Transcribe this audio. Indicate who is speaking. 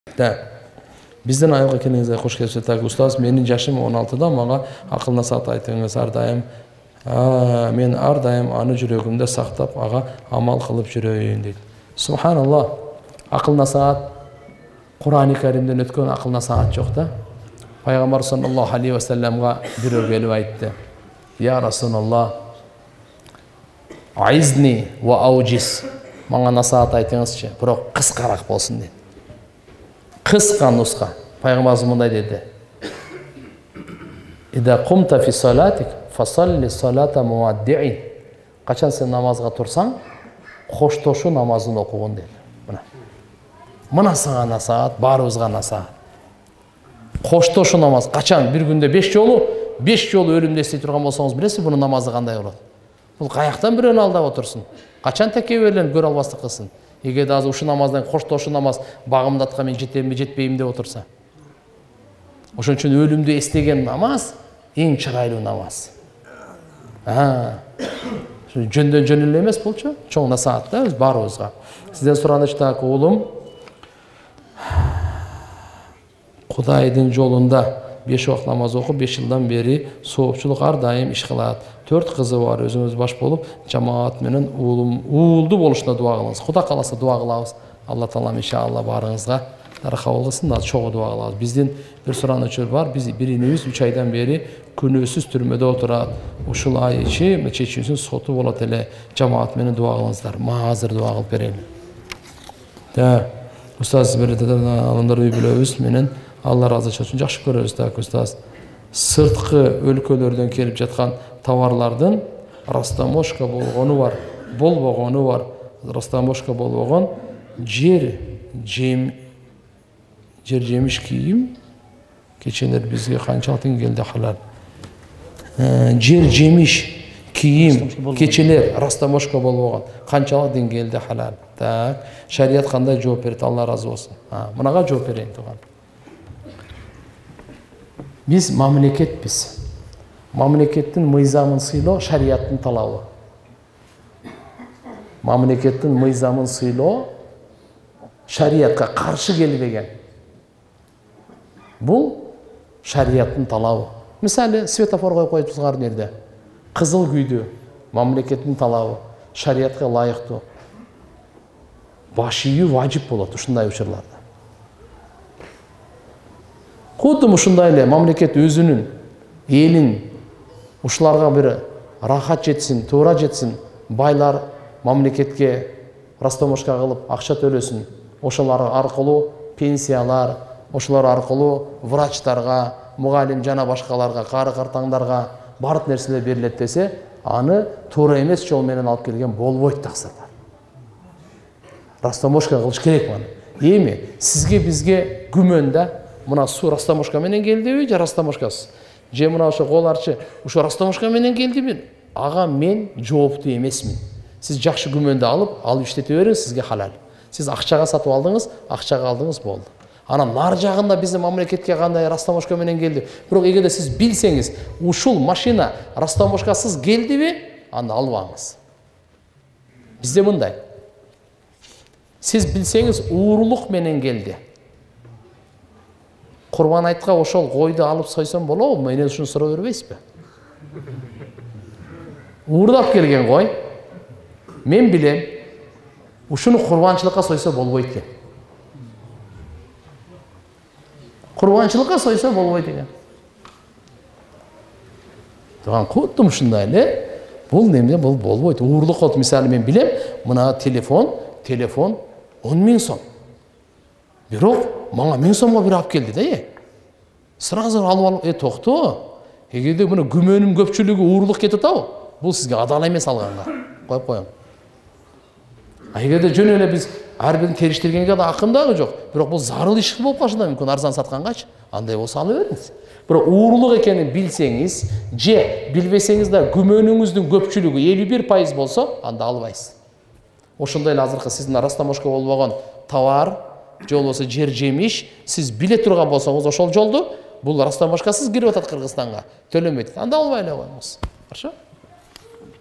Speaker 1: Да. Биздин айылга келиңизге кош келипсиз. Так, устаз, менин жашым 16да, мага акыл насаат айтыңыз ар дайым. Мен ар дайым аны жүрөгүмдө сактап, ага амал кылып жүрөйүн дейт. Субханаллах. Акыл насаат Кур'ан-ы Каримден өткөн акыл насаат жок да. Пайгамбар саллаллаху алейхи ва салламга бирөө келип айтты. Я Расулаллах, айзни ва аужис. Мага насаат айтыңызчы, бирок кыскараак болсун дейт. Кыска нуска. Пайгамбарыбыз мындай деди. Ида кумта фи салатик фасалли салата муаддиин. Качан сен намазга турсаң, коштошуу намазын окугун дейт. Мына сага насаат, баарыбызга насаат. Коштошуу намаз качан? Бир күндө 5 жолу өлүмдү эстей турган болсоңуз, билесиз бунун намазы кандай болот? Бул каяктан бирөөнү алдап отурсун? Качан текеберлен көрө албастык кылсын? Эгерде азыр ушул намаздан коштошуу намаз багымдатка мен жетемби, жетпейм деп отурса. Ошон үчүн өлүмдү эстеген намаз эң чырайлуу намаз. Жөндөн жөн эле эмес болчу, чоң насаат да биз баарыбызга. Сизден сураныч так, уулум, Кудайдын жолунда 5 убакыт намаз окуп, 5 жылдан бери соопчулук ар дайым иш кылат. 4 кызы бар, өзүңүз баш болуп, жамаат менен уулду болушуна дуа кылыңыз. Кудай кааласа дуа кылабыз. Алла таалам иншалла баарыңызга кабыл кылсын, чогуу дуа кылабыз. Биздин бир суранычыбыз бар. Биз биринибиз 3 айдан бери күнөөсүз түрмөдө отурат. Ушул ай ичи чечүүсүн соту болот эле. Жамаат менен дуа кылыңыздар. Азыр дуа кылып берели. Да, устаз алымдар үй бүлөбүз менен Алла разы болсун, жакшы көрөбүз. Так, устаз, сырткы өлкөлөрдөн келип жаткан товарлардын растаможка болгону бар, болбогону бар. Растаможка болбогон жер жемиш кийим кечелер бизге канчалык теңгелде халал. Жер жемиш кийим кечелер растаможка болбогон канчалык деңгээлде халал. Так, шарият кандай жооп берет? Алла разы болсун. Мынага жооп берейин туган. Биз мамлекетпиз. Мамлекеттин мыйзамын сыйлоо шарияттын талабы. Мамлекеттин мыйзамын сыйлоо шариятка каршы келбеген. Бул шарияттын талабы. Мисалы, светофор коюп коюпсуз ар жерде. Кызыл күйдү мамлекеттин талабы, шариятка ылайыктуу. Баш ийүү важип болот ушундай учурларда. Кудум ушундай эле мамлекет өзүнүн элин ушуларга бир рахат жетсин, туура жетсин, байлар мамлекетке растаможка кылып акча төлөсүн. Ошолар аркылуу пенсиялар, ошолор аркылуу врачтарга, мугалим жана башкаларга, кары картаңдарга бардык нерселер берилет десе, аны туура эмес жол менен алып келген болбойт таксырдар. Растаможка кылыш керек маны. Эми сизге бизге күмөн да, мына суу растаможка менен келдиби же растаможкасыз? Же мына ошо коларчы ошо растаможка менен келдиби? Ага мен жооптуу эмесмин. Сиз жакшы күмөндү алып иштете бериңиз, сизге халал. Сиз акчага сатып алдыңыз, акчага алдыңыз болду. Анан нар жагында биздин мамлекетке кандай растаможка менен келди. Бирок эгерде сиз билсеңиз, ушул машина растаможкасыз келдиби, анда албаңыз. Бизде мындай. Сиз билсеңиз, уурулук менен келди. Курбан айтка ошол койду алып сойсом болобу? Менен ушуну сурап бербейсизби? Уурдап келген кой. Мен билем, ушуну курбанчылыкка сойсо болбойт экен. Курбанчылыкка сойсо болбойт экен. Туган куттум ушундай эле. Бул неме бул болбойт. Уурулук кылып, мисалы мен билем, мына телефон 10.000 сом. Бирок мага 1000 сомго бир алып келди да. Сразу алып токто. Эгерде муну күмөнүм көпчүлүгү уурулук кетип атабы? Бул сизге адал эмес алганга. Коюп коюң. Эгерде жөн эле биз ар бирин териштиргенге да акын дагы жок. Бирок бул зарыл иш болуп калышы да мүмкүн арзан саткангачы. Андай болсо ала бериңиз. Бирок уурулук экенин билсеңиз, же билбесеңиз да күмөнүңүздүн көпчүлүгү 51% болсо, анда албайсыз. Ошондой эле азыркы сиздин растаможка болбогон товар, же болбосо жер жемиш, сиз биле турган болсоңуз ошол жолду, бул растаможкасыз кирип атат Кыргызстанга, төлөмөйт. Анда албай эле коюңуз. Хорошо?